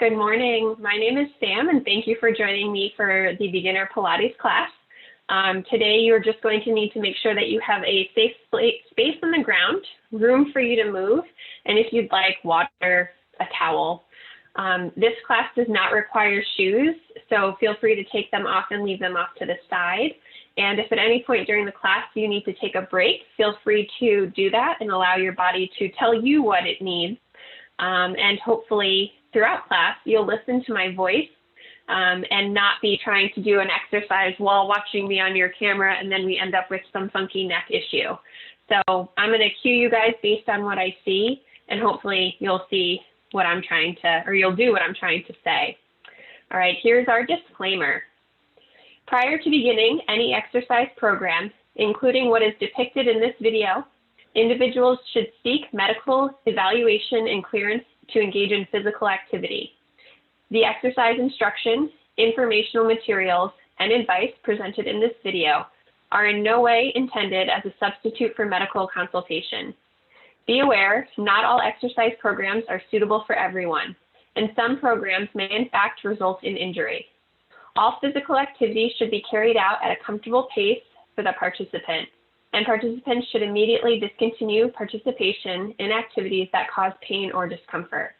Good morning. My name is Sam, and thank you for joining me for the beginner Pilates class. Today, you're just going to need to make sure that you have a safe space on the ground, room for you to move, and if you'd like, water, a towel. This class does not require shoes, so feel free to take them off and leave them off to the side. And if at any point during the class you need to take a break, feel free to do that and allow your body to tell you what it needs. And hopefully throughout class, you'll listen to my voice and not be trying to do an exercise while watching me on your camera, and then we end up with some funky neck issue. So I'm going to cue you guys based on what I see, and hopefully you'll see what I'm trying to, or you'll do what I'm trying to say. All right, here's our disclaimer. Prior to beginning any exercise program, including what is depicted in this video, individuals should seek medical evaluation and clearance to engage in physical activity. The exercise instruction, informational materials, and advice presented in this video are in no way intended as a substitute for medical consultation. Be aware, not all exercise programs are suitable for everyone, and some programs may in fact result in injury. All physical activity should be carried out at a comfortable pace for the participant, and participants should immediately discontinue participation in activities that cause pain or discomfort.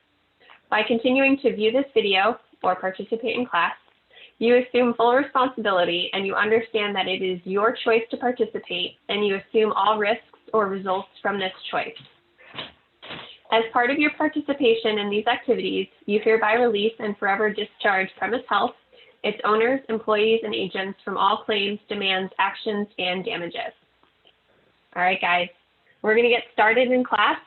By continuing to view this video or participate in class, you assume full responsibility and you understand that it is your choice to participate, and you assume all risks or results from this choice. As part of your participation in these activities, you hereby release and forever discharge Premise Health, its owners, employees, and agents from all claims, demands, actions, and damages. All right, guys, we're going to get started in class.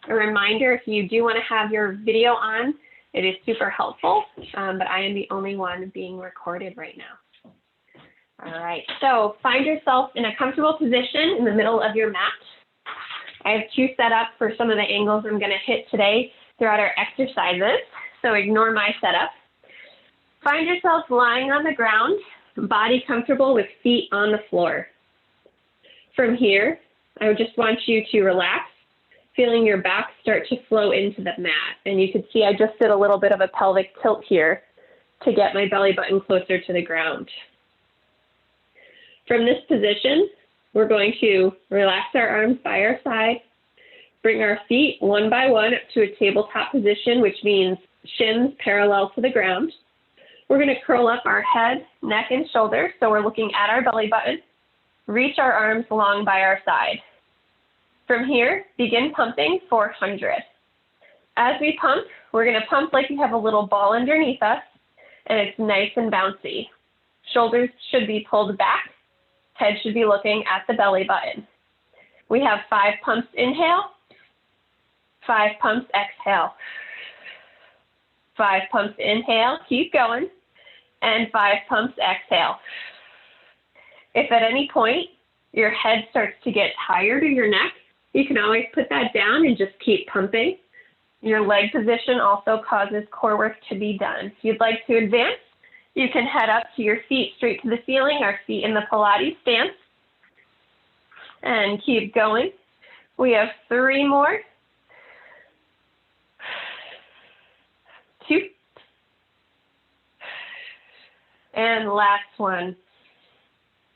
A reminder, if you do want to have your video on, it is super helpful, but I am the only one being recorded right now. All right, so find yourself in a comfortable position in the middle of your mat. I have two set up for some of the angles I'm going to hit today throughout our exercises, so ignore my setup. Find yourself lying on the ground, body comfortable with feet on the floor. From here, I would just want you to relax, feeling your back start to flow into the mat. And you can see I just did a little bit of a pelvic tilt here to get my belly button closer to the ground. From this position, we're going to relax our arms by our side, bring our feet one by one up to a tabletop position, which means shins parallel to the ground. We're going to curl up our head, neck, and shoulders, so we're looking at our belly button. Reach our arms long by our side. From here, begin pumping 400. As we pump, we're going to pump like you have a little ball underneath us, and it's nice and bouncy. Shoulders should be pulled back. Head should be looking at the belly button. We have 5 pumps inhale, 5 pumps exhale. 5 pumps inhale, keep going, and 5 pumps exhale. If at any point your head starts to get tired or your neck, you can always put that down and just keep pumping. Your leg position also causes core work to be done. If you'd like to advance, you can head up to your feet straight to the ceiling, our feet in the Pilates stance, and keep going. We have 3 more. 2. And last one.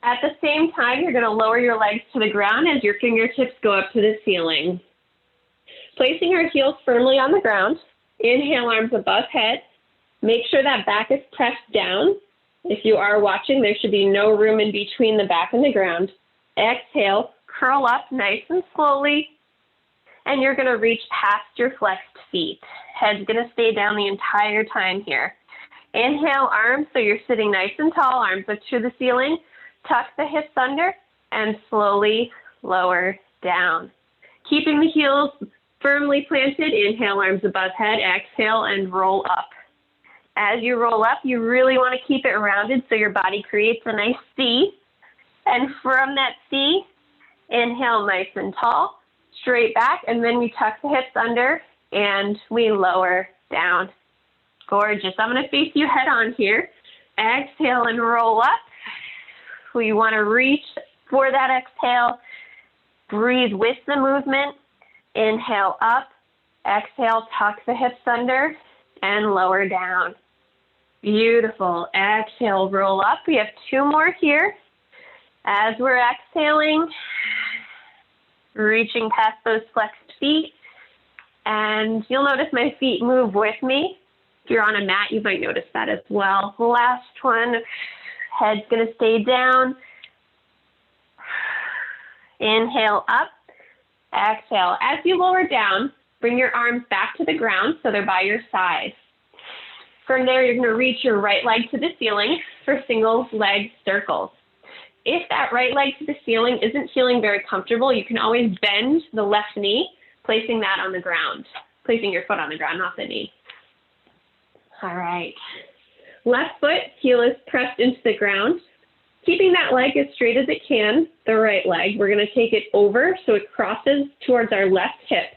At the same time, you're going to lower your legs to the ground as your fingertips go up to the ceiling. Placing our heels firmly on the ground, inhale, arms above head. Make sure that back is pressed down. If you are watching, there should be no room in between the back and the ground. Exhale, curl up nice and slowly, and you're going to reach past your flexed feet. Head's going to stay down the entire time here. Inhale, arms, so you're sitting nice and tall, arms up to the ceiling. Tuck the hips under and slowly lower down. Keeping the heels firmly planted, inhale, arms above head, exhale, and roll up. As you roll up, you really want to keep it rounded so your body creates a nice C. And from that C, inhale nice and tall, straight back, and then we tuck the hips under and we lower down. Gorgeous. I'm going to face you head on here. Exhale and roll up. We want to reach for that exhale. Breathe with the movement. Inhale up. Exhale, tuck the hips under and lower down. Beautiful. Exhale, roll up. We have 2 more here. As we're exhaling, reaching past those flexed feet, and you'll notice my feet move with me. If you're on a mat, you might notice that as well. Last one, head's gonna stay down. Inhale up, exhale. As you lower down, bring your arms back to the ground so they're by your side. From there, you're gonna reach your right leg to the ceiling for single leg circles. If that right leg to the ceiling isn't feeling very comfortable, you can always bend the left knee, placing that on the ground, placing your foot on the ground, not the knee. All right. Left foot, heel is pressed into the ground. Keeping that leg as straight as it can, the right leg, we're going to take it over so it crosses towards our left hip.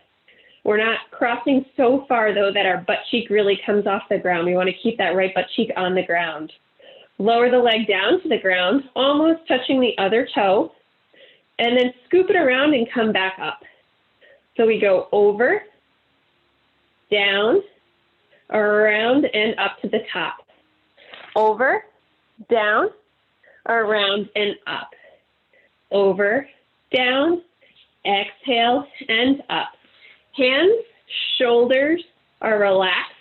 We're not crossing so far, though, that our butt cheek really comes off the ground. We want to keep that right butt cheek on the ground. Lower the leg down to the ground, almost touching the other toe, and then scoop it around and come back up. So we go over, down, around, and up to the top. Over, down, around, and up. Over, down, exhale, and up. Hands, shoulders are relaxed.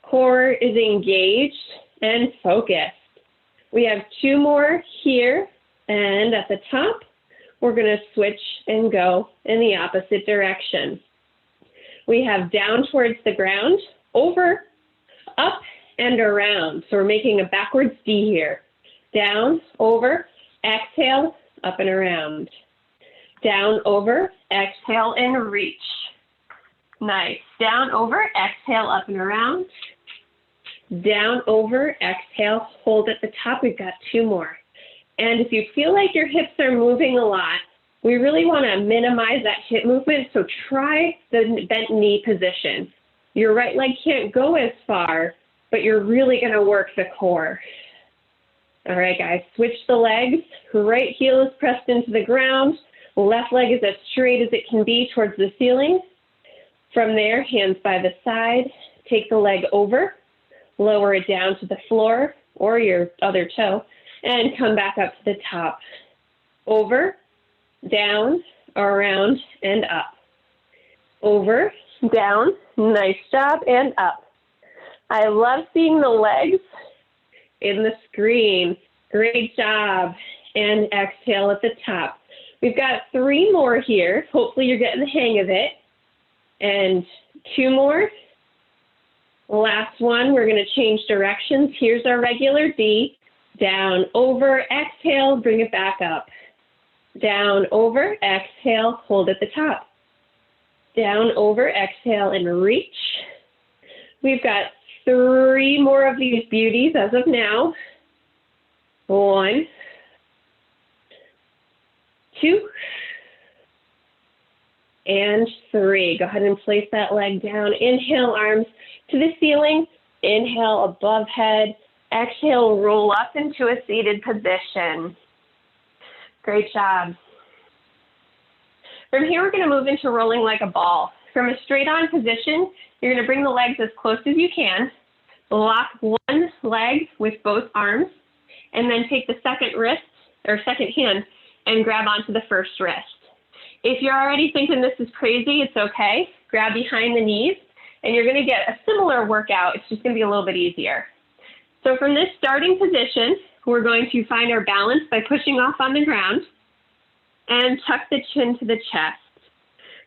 Core is engaged and focused. We have 2 more here, and at the top, we're going to switch and go in the opposite direction. We have down towards the ground, over, up, and around. So we're making a backwards D here. Down, over, exhale, up and around. Down, over, exhale, and reach. Nice. Down, over, exhale, up and around. Down, over, exhale, hold at the top. We've got 2 more. And if you feel like your hips are moving a lot, we really want to minimize that hip movement, so try the bent knee position. Your right leg can't go as far, but you're really going to work the core. All right, guys, switch the legs. Right heel is pressed into the ground. Left leg is as straight as it can be towards the ceiling. From there, hands by the side. Take the leg over, lower it down to the floor or your other toe, and come back up to the top. Over, down, around, and up. Over, down, nice job, and up. I love seeing the legs in the screen. Great job. And exhale at the top. We've got 3 more here. Hopefully you're getting the hang of it. And 2 more. Last one, we're going to change directions. Here's our regular D. Down, over, exhale, bring it back up. Down, over, exhale, hold at the top. Down, over, exhale, and reach. We've got 3 more of these beauties as of now. 1, 2, and 3. Go ahead and place that leg down. Inhale, arms to the ceiling. Inhale, above head. Exhale, roll up into a seated position. Great job. From here, we're going to move into rolling like a ball. From a straight on position, you're going to bring the legs as close as you can. Lock one leg with both arms, and then take the second wrist, or second hand, and grab onto the first wrist. If you're already thinking this is crazy, it's okay. Grab behind the knees, and you're going to get a similar workout. It's just going to be a little bit easier. So from this starting position, we're going to find our balance by pushing off on the ground and tuck the chin to the chest.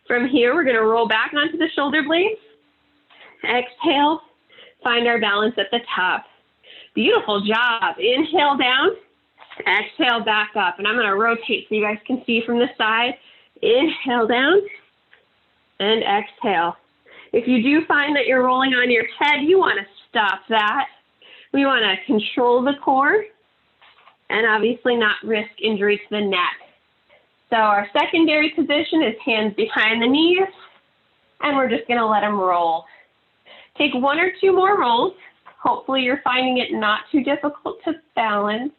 From here, we're going to roll back onto the shoulder blades. Exhale, find our balance at the top. Beautiful job. Inhale down, exhale back up. And I'm going to rotate so you guys can see from the side. Inhale down and exhale. If you do find that you're rolling on your head, you want to stop that. We want to control the core and obviously not risk injury to the neck. So our secondary position is hands behind the knees, and we're just going to let them roll. Take 1 or 2 more rolls. Hopefully you're finding it not too difficult to balance,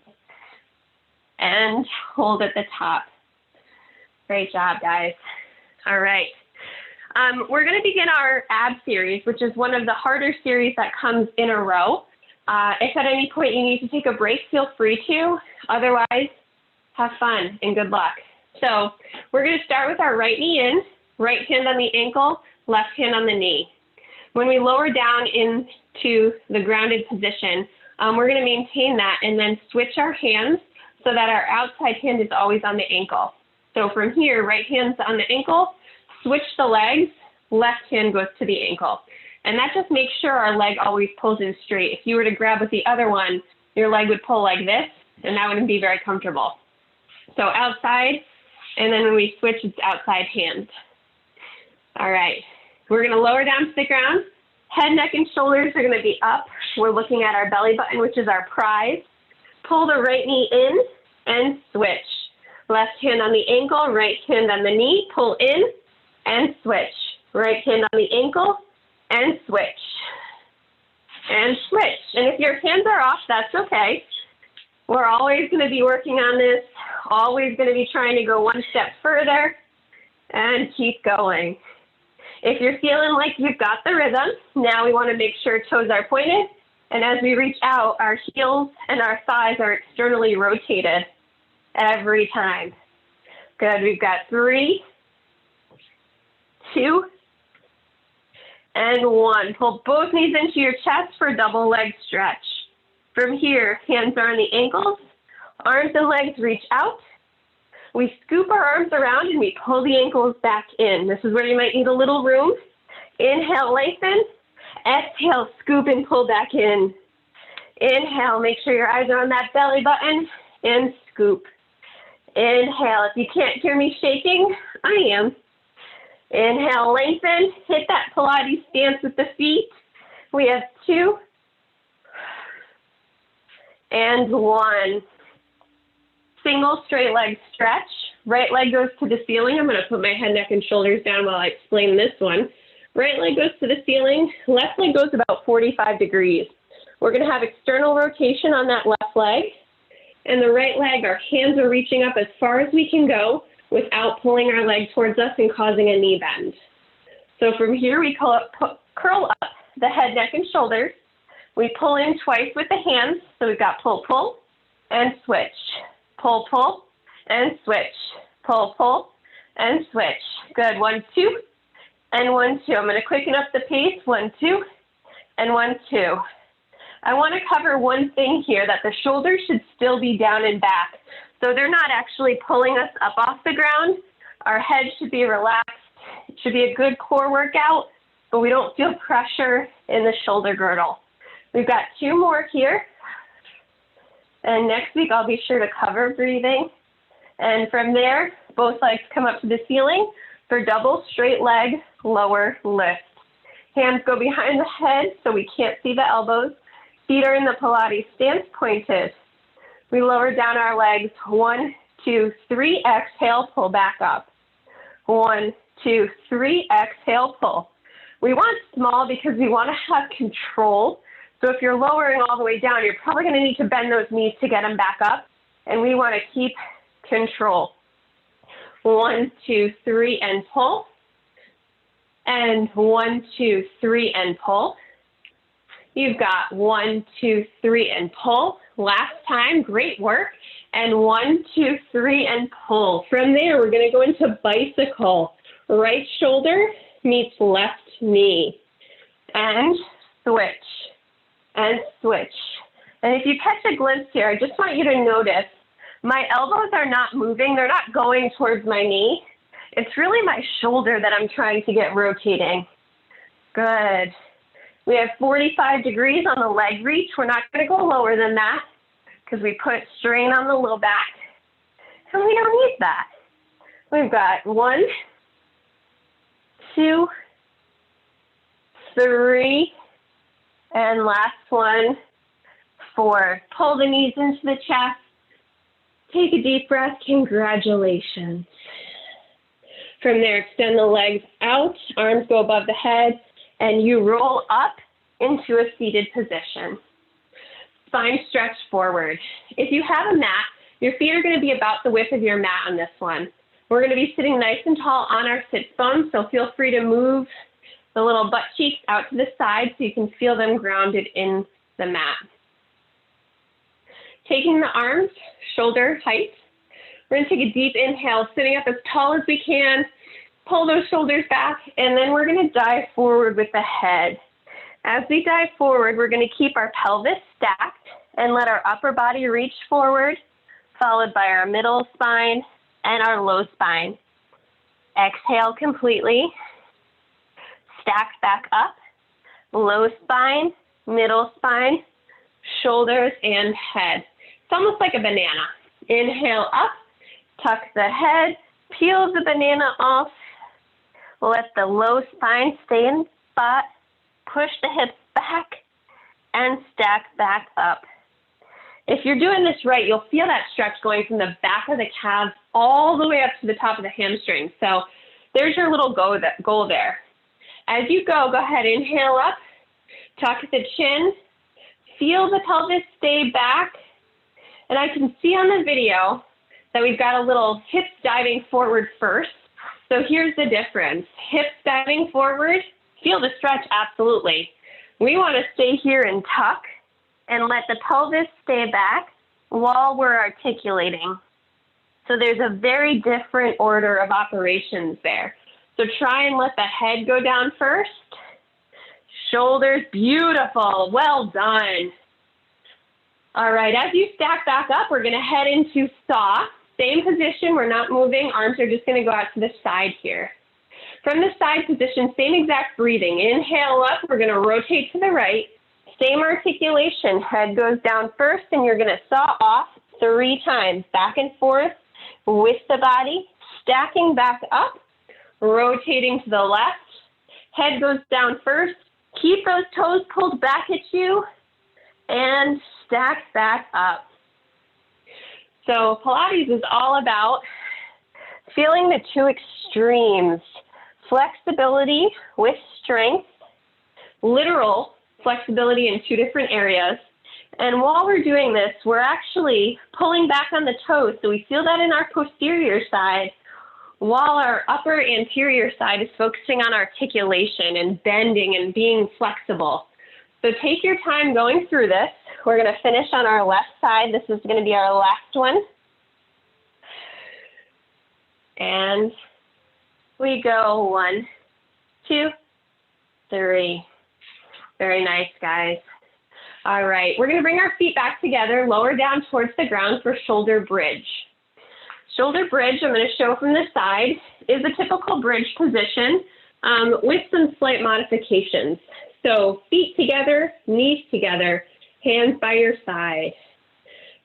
and hold at the top. Great job, guys. All right. We're going to begin our ab series, which is one of the harder series that comes in a row. If at any point you need to take a break, feel free to. Otherwise, have fun and good luck. So we're going to start with our right knee in, right hand on the ankle, left hand on the knee. When we lower down into the grounded position, we're going to maintain that and then switch our hands so that our outside hand is always on the ankle. So from here, right hand's on the ankle, switch the legs, left hand goes to the ankle. And that just makes sure our leg always pulls in straight. If you were to grab with the other one, your leg would pull like this, and that wouldn't be very comfortable. So outside, and then when we switch, it's outside hand. All right, we're gonna lower down to the ground. Head, neck, and shoulders are gonna be up. We're looking at our belly button, which is our prize. Pull the right knee in and switch. Left hand on the ankle, right hand on the knee, pull in and switch. Right hand on the ankle and switch. And switch. And if your hands are off, that's okay. We're always going to be working on this, always going to be trying to go one step further and keep going. If you're feeling like you've got the rhythm, now we want to make sure toes are pointed. And as we reach out, our heels and our thighs are externally rotated every time. Good, we've got 3, 2, and 1. Pull both knees into your chest for a double leg stretch. From here, hands are on the ankles, arms and legs reach out. We scoop our arms around and we pull the ankles back in. This is where you might need a little room. Inhale, lengthen. Exhale, scoop and pull back in. Inhale, make sure your eyes are on that belly button, and scoop. Inhale, if you can't hear me shaking, I am. Inhale, lengthen, hit that Pilates stance with the feet. We have 2 and 1. Single straight leg stretch. Right leg goes to the ceiling. I'm going to put my head, neck, and shoulders down while I explain this one. Right leg goes to the ceiling. Left leg goes about 45 degrees. We're going to have external rotation on that left leg. And the right leg, our hands are reaching up as far as we can go without pulling our leg towards us and causing a knee bend. So from here, we curl up the head, neck, and shoulders. We pull in twice with the hands. So we've got pull, pull, and switch. Pull, pull, and switch. Pull, pull, and switch. Good. 1, 2, and 1, 2. I'm going to quicken up the pace. 1, 2, and 1, 2. I want to cover one thing here, that the shoulders should still be down and back. So they're not actually pulling us up off the ground. Our head should be relaxed. It should be a good core workout, but we don't feel pressure in the shoulder girdle. We've got 2 more here. And next week, I'll be sure to cover breathing. And from there, both legs come up to the ceiling for double straight leg, lower lift. Hands go behind the head so we can't see the elbows. Feet are in the Pilates stance, pointed. We lower down our legs. 1, 2, 3, exhale, pull back up. 1, 2, 3, exhale, pull. We want small because we want to have control. So if you're lowering all the way down, you're probably going to need to bend those knees to get them back up. And we want to keep control. 1, 2, 3, and pull. And 1, 2, 3, and pull. You've got 1, 2, 3, and pull. Last time, great work. And 1, 2, 3, and pull. From there, we're going to go into bicycle. Right shoulder meets left knee. And switch. And switch. And if you catch a glimpse here, I just want you to notice my elbows are not moving. They're not going towards my knee. It's really my shoulder that I'm trying to get rotating. Good. We have 45 degrees on the leg reach. We're not going to go lower than that because we put strain on the low back. And we don't need that. We've got 1, 2, 3, and last one, 4. Pull the knees into the chest. Take a deep breath. Congratulations. From there, extend the legs out. Arms go above the head. And you roll up into a seated position. Spine stretched forward. If you have a mat, your feet are going to be about the width of your mat on this one. We're going to be sitting nice and tall on our sits bones, so feel free to move the little butt cheeks out to the side so you can feel them grounded in the mat. Taking the arms shoulder height, we're going to take a deep inhale, sitting up as tall as we can, pull those shoulders back, and then we're going to dive forward with the head. As we dive forward, we're going to keep our pelvis stacked and let our upper body reach forward, followed by our middle spine and our low spine. Exhale completely. Stack back up. Low spine, middle spine, shoulders, and head. It's almost like a banana. Inhale up, tuck the head, peel the banana off. Let the low spine stay in spot. Push the hips back and stack back up. If you're doing this right, you'll feel that stretch going from the back of the calves all the way up to the top of the hamstring. So there's your little goal there. As you go ahead, inhale up, tuck the chin, feel the pelvis stay back. And I can see on the video that we've got a little hips diving forward first. So here's the difference. Hips diving forward, feel the stretch, absolutely. We want to stay here and tuck and let the pelvis stay back while we're articulating. So there's a very different order of operations there. So try and let the head go down first. Shoulders, beautiful, well done. All right, as you stack back up, we're gonna head into saw. Same position, we're not moving, arms are just gonna go out to the side here. From the side position, same exact breathing. Inhale up, we're gonna rotate to the right. Same articulation, head goes down first and you're gonna saw off 3 times, back and forth with the body, stacking back up, rotating to the left. Head goes down first, keep those toes pulled back at you and stack back up. So Pilates is all about feeling the 2 extremes, flexibility with strength, literal flexibility in 2 different areas. And while we're doing this, we're actually pulling back on the toes. So we feel that in our posterior side, while our upper anterior side is focusing on articulation and bending and being flexible. So take your time going through this. We're going to finish on our left side. This is going to be our last one. And we go 1, 2, 3. Very nice, guys. All right, we're going to bring our feet back together, lower down towards the ground for shoulder bridge. Shoulder bridge, I'm going to show from the side, is a typical bridge position with some slight modifications. So feet together, knees together, hands by your side.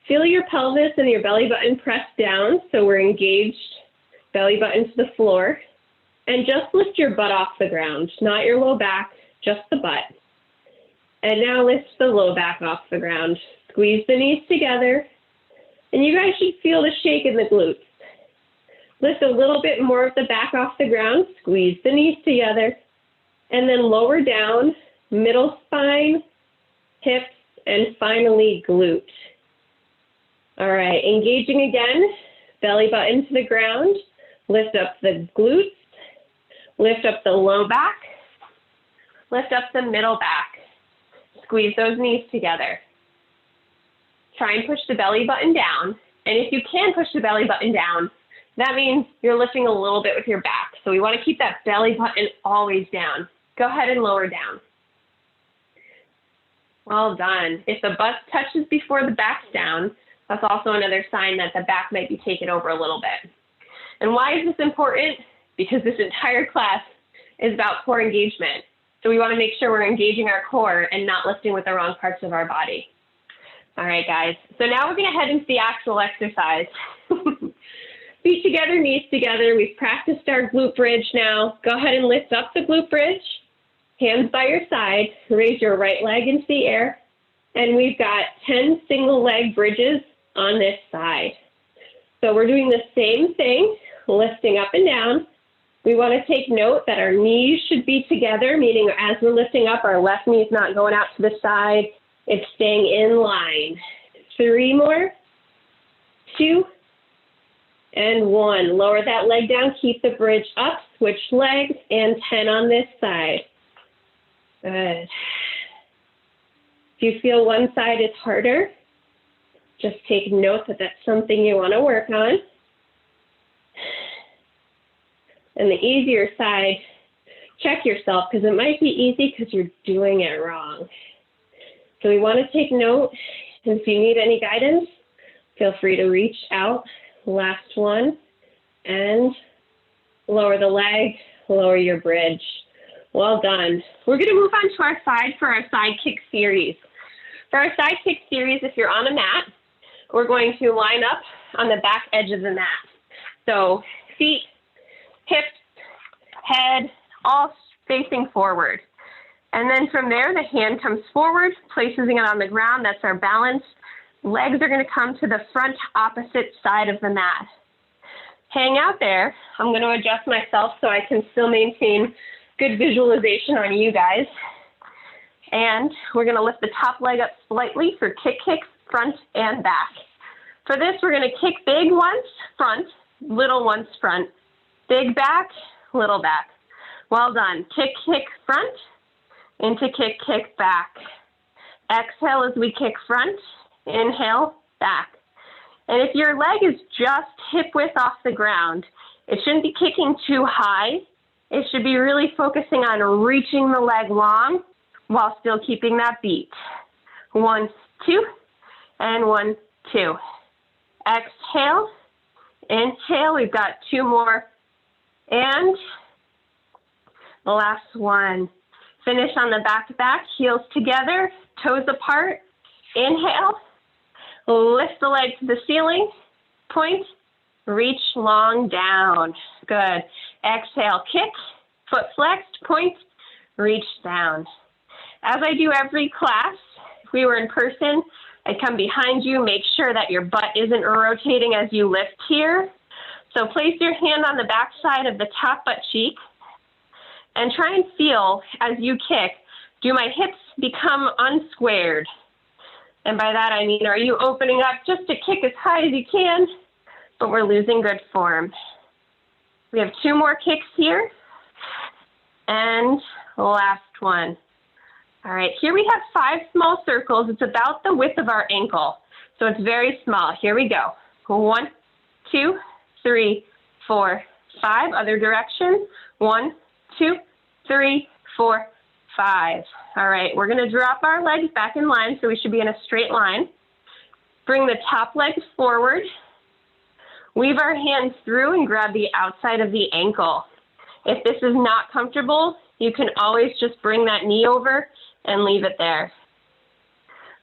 Feel your pelvis and your belly button pressed down so we're engaged, belly button to the floor. And just lift your butt off the ground, not your low back, just the butt. And now lift the low back off the ground. Squeeze the knees together. And you guys should feel the shake in the glutes. Lift a little bit more of the back off the ground. Squeeze the knees together. And then lower down, middle spine, hips, and finally glute. All right, engaging again. Belly button to the ground. Lift up the glutes. Lift up the low back. Lift up the middle back. Squeeze those knees together. Try and push the belly button down. And if you can push the belly button down, that means you're lifting a little bit with your back. So we want to keep that belly button always down. Go ahead and lower down. Well done. If the butt touches before the back's down, that's also another sign that the back might be taken over a little bit. And why is this important? Because this entire class is about core engagement. So we want to make sure we're engaging our core and not lifting with the wrong parts of our body. All right, guys. So now we're going to head into the actual exercise. Feet together, knees together. We've practiced our glute bridge now. Go ahead and lift up the glute bridge. Hands by your side. Raise your right leg into the air. And we've got 10 single leg bridges on this side. So we're doing the same thing, lifting up and down. We want to take note that our knees should be together, meaning as we're lifting up, our left knee is not going out to the side. It's staying in line. 3 more, 2, and 1. Lower that leg down, keep the bridge up, switch legs, and 10 on this side. Good. If you feel one side is harder, just take note that that's something you want to work on. And the easier side, check yourself, because it might be easy because you're doing it wrong. So we want to take note, and if you need any guidance, feel free to reach out. Last one, and lower the leg, lower your bridge. Well done. We're going to move on to our side for our side kick series. For our side kick series, if you're on a mat, we're going to line up on the back edge of the mat. So feet, hips, head, all facing forward. And then from there, the hand comes forward, places it on the ground. That's our balance. Legs are going to come to the front opposite side of the mat. Hang out there. I'm going to adjust myself so I can still maintain good visualization on you guys. And we're going to lift the top leg up slightly for kick, front and back. For this, we're going to kick big once, front, little once, front. Big back, little back. Well done. Kick, front, into kick, back. Exhale as we kick front. Inhale, back. And if your leg is just hip width off the ground, it shouldn't be kicking too high. It should be really focusing on reaching the leg long while still keeping that beat. 1, 2, and 1, 2. Exhale, inhale. We've got 2 more. And the last one. Finish on the back, heels together, toes apart. Inhale. Lift the leg to the ceiling, point, reach long down. Good. Exhale, kick, foot flexed, point, reach down. As I do every class, if we were in person, I'd come behind you, make sure that your butt isn't rotating as you lift here. So place your hand on the back side of the top butt cheek and try and feel as you kick, do my hips become unsquared? And by that, I mean, are you opening up just to kick as high as you can, but we're losing good form. We have 2 more kicks here. And last one. All right, here we have 5 small circles. It's about the width of our ankle. So it's very small. Here we go. 1, 2, 3, 4, 5. Other direction. 1, 2, 3, 4, 5. All right, we're going to drop our legs back in line, so we should be in a straight line. Bring the top leg forward. Weave our hands through and grab the outside of the ankle. If this is not comfortable, you can always just bring that knee over and leave it there.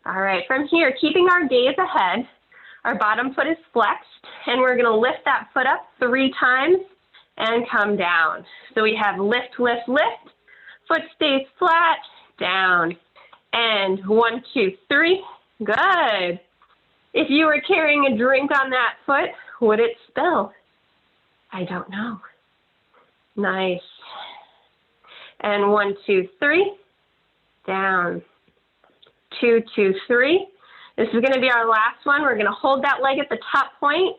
All right, from here, keeping our gaze ahead, our bottom foot is flexed, and we're going to lift that foot up 3 times and come down. So we have lift, lift, lift. Foot stays flat, down, and 1, 2, 3, good. If you were carrying a drink on that foot, would it spill? I don't know. Nice. And 1, 2, 3, down, 2, 2, 3. This is going to be our last one. We're going to hold that leg at the top point,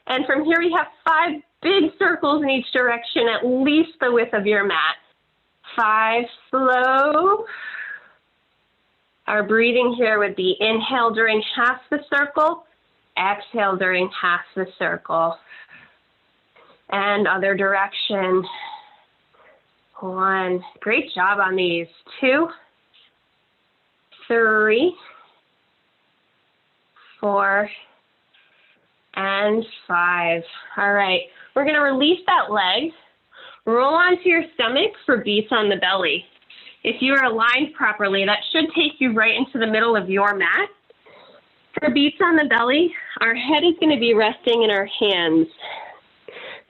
and from here we have 5 big circles in each direction, at least the width of your mat. 5 slow. Our breathing here would be inhale during half the circle, exhale during half the circle. And other direction. 1. Great job on these. 2, 3, 4, and 5. All right. We're going to release that leg. Roll onto your stomach for beats on the belly. If you are aligned properly, that should take you right into the middle of your mat. For beats on the belly, our head is going to be resting in our hands.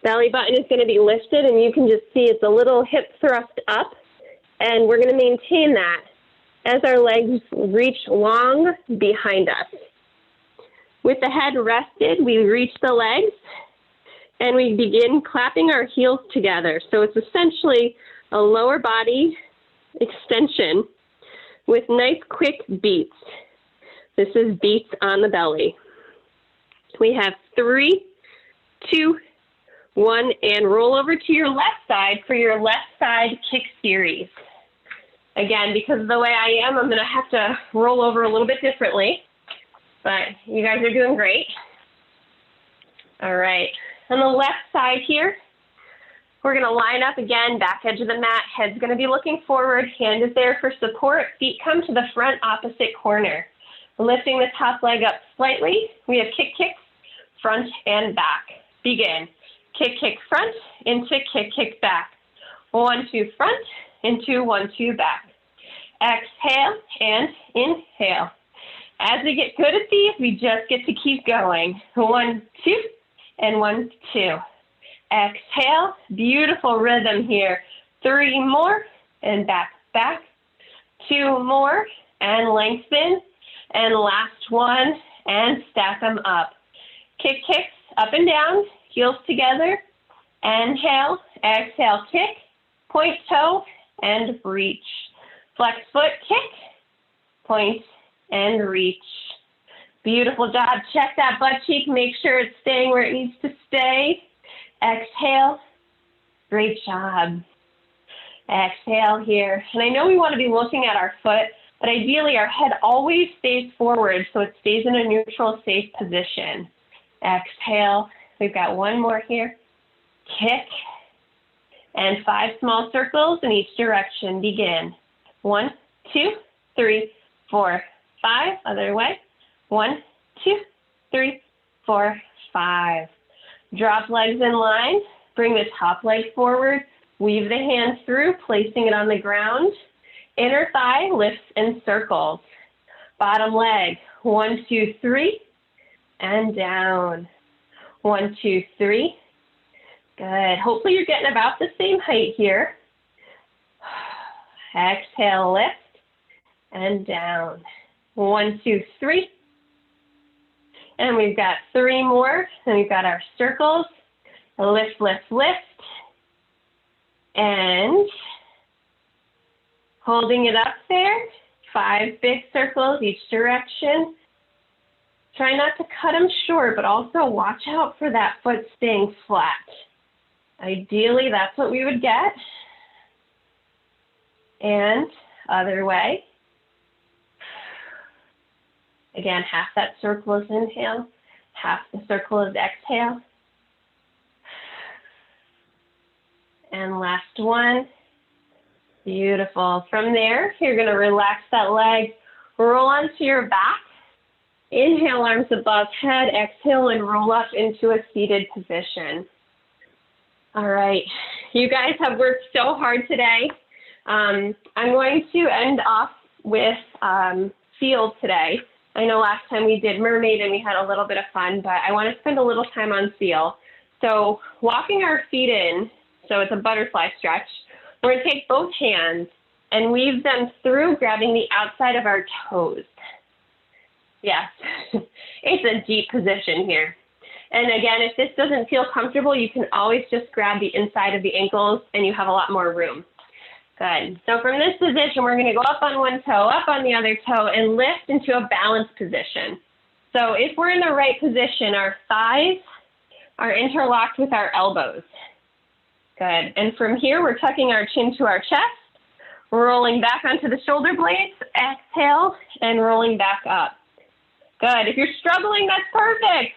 Belly button is going to be lifted, and you can just see it's a little hip thrust up, and we're going to maintain that as our legs reach long behind us. With the head rested, we reach the legs, and we begin clapping our heels together. So it's essentially a lower body extension with nice quick beats. This is beats on the belly. We have 3, 2, 1, and roll over to your left side for your left side kick series. Again, because of the way I am, I'm going to have to roll over a little bit differently, but you guys are doing great. All right, on the left side here, we're going to line up again, back edge of the mat, head's going to be looking forward, hand is there for support, feet come to the front opposite corner. Lifting the top leg up slightly, we have kick, kick, front and back. Begin. Kick, kick, front, into kick, kick, back. 1, 2, front, into 1, 2, back. Exhale and inhale. As we get good at these, we just get to keep going. 1, 2, and 1, 2. Exhale, beautiful rhythm here. 3 more, and back, back. 2 more, and lengthen. And last one, and stack them up. Kick, kicks, up and down, heels together. Inhale, exhale, kick, point toe, and reach. Flex foot, kick, point, and reach. Beautiful job. Check that butt cheek. Make sure it's staying where it needs to stay. Exhale. Great job. Exhale here. And I know we want to be looking at our foot, but ideally our head always stays forward so it stays in a neutral, safe position. Exhale. We've got one more here. Kick. And 5 small circles in each direction. Begin. 1, 2, 3, 4, 5. Other way. 1, 2, 3, 4, 5. Drop legs in line. Bring the top leg forward. Weave the hands through, placing it on the ground. Inner thigh lifts and circles. Bottom leg. 1, 2, 3. And down. 1, 2, 3. Good. Hopefully you're getting about the same height here. Exhale, lift, and down. 1, 2, 3. And we've got 3 more. And we've got our circles. Lift, lift, lift. And holding it up there. 5 big circles each direction. Try not to cut them short, but also watch out for that foot staying flat. Ideally, that's what we would get. And other way. Again, half that circle is inhale, half the circle is exhale. And last one. Beautiful. From there, you're going to relax that leg, roll onto your back. Inhale, arms above head. Exhale, and roll up into a seated position. All right. You guys have worked so hard today. I'm going to end off with seal today. I know last time we did mermaid and we had a little bit of fun, but I want to spend a little time on seal. So walking our feet in, so it's a butterfly stretch, we're going to take both hands and weave them through, grabbing the outside of our toes. Yes, it's a deep position here. And again, if this doesn't feel comfortable, you can always just grab the inside of the ankles and you have a lot more room. Good. So from this position, we're going to go up on one toe, up on the other toe, and lift into a balanced position. So if we're in the right position, our thighs are interlocked with our elbows. Good. And from here, we're tucking our chin to our chest, rolling back onto the shoulder blades, exhale, and rolling back up. Good. If you're struggling, that's perfect.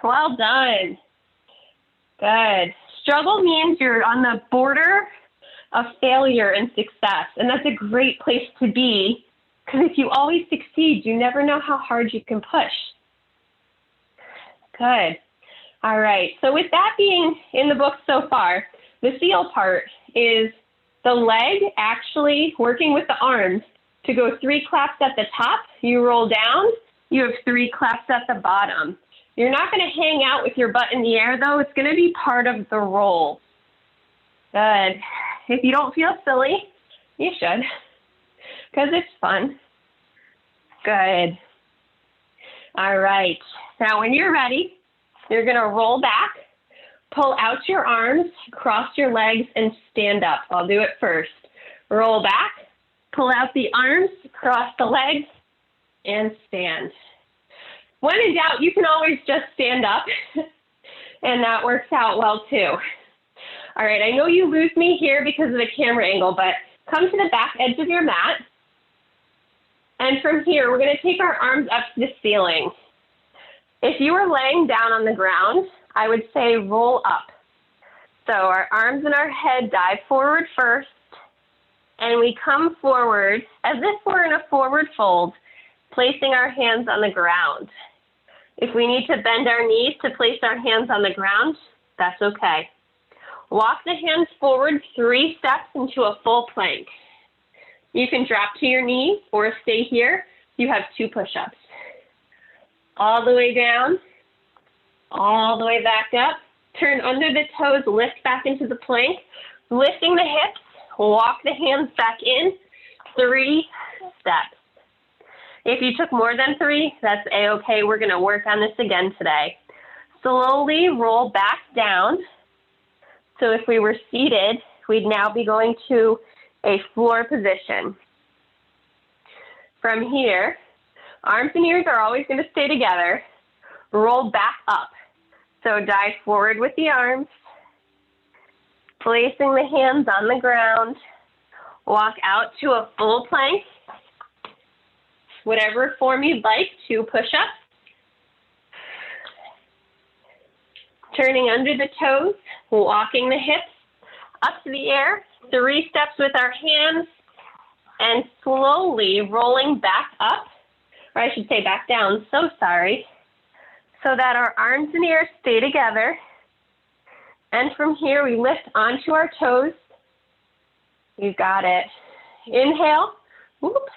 Well done. Good. Struggle means you're on the border of failure and success, and that's a great place to be, because if you always succeed, you never know how hard you can push. Good. All right. So with that being in the book so far, the seal part is the leg actually working with the arms to go 3 claps at the top. You roll down. You have 3 claps at the bottom. You're not going to hang out with your butt in the air, though. It's going to be part of the roll. Good. If you don't feel silly, you should, because it's fun. Good. All right. Now, when you're ready, you're going to roll back, pull out your arms, cross your legs, and stand up. I'll do it first. Roll back, pull out the arms, cross the legs, and stand. When in doubt, you can always just stand up. And that works out well too. All right, I know you lose me here because of the camera angle, but come to the back edge of your mat. And from here, we're gonna take our arms up to the ceiling. If you were laying down on the ground, I would say roll up. So our arms and our head dive forward first, and we come forward as if we're in a forward fold, placing our hands on the ground. If we need to bend our knees to place our hands on the ground, that's okay. Walk the hands forward 3 steps into a full plank. You can drop to your knees or stay here. You have 2 push-ups. All the way down, all the way back up. Turn under the toes, lift back into the plank, lifting the hips, walk the hands back in, 3 steps. If you took more than 3, that's a-okay. We're gonna work on this again today. Slowly roll back down. So if we were seated, we'd now be going to a floor position. From here, arms and ears are always gonna stay together. Roll back up. So dive forward with the arms, placing the hands on the ground, walk out to a full plank, whatever form you'd like, 2 push-ups. Turning under the toes, walking the hips up to the air, 3 steps with our hands, and slowly rolling back up, or I should say back down, so sorry, so that our arms and ears stay together. And from here, we lift onto our toes. You got it. Inhale, whoop,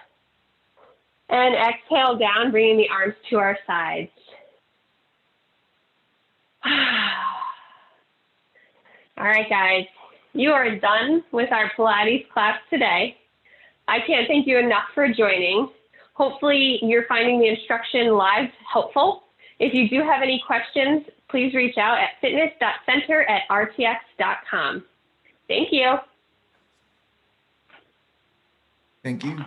and exhale down, bringing the arms to our sides. All right, guys, you are done with our Pilates class today. I can't thank you enough for joining. Hopefully you're finding the instruction live helpful. If you do have any questions, please reach out at fitness.center@rtx.com. Thank you. Thank you.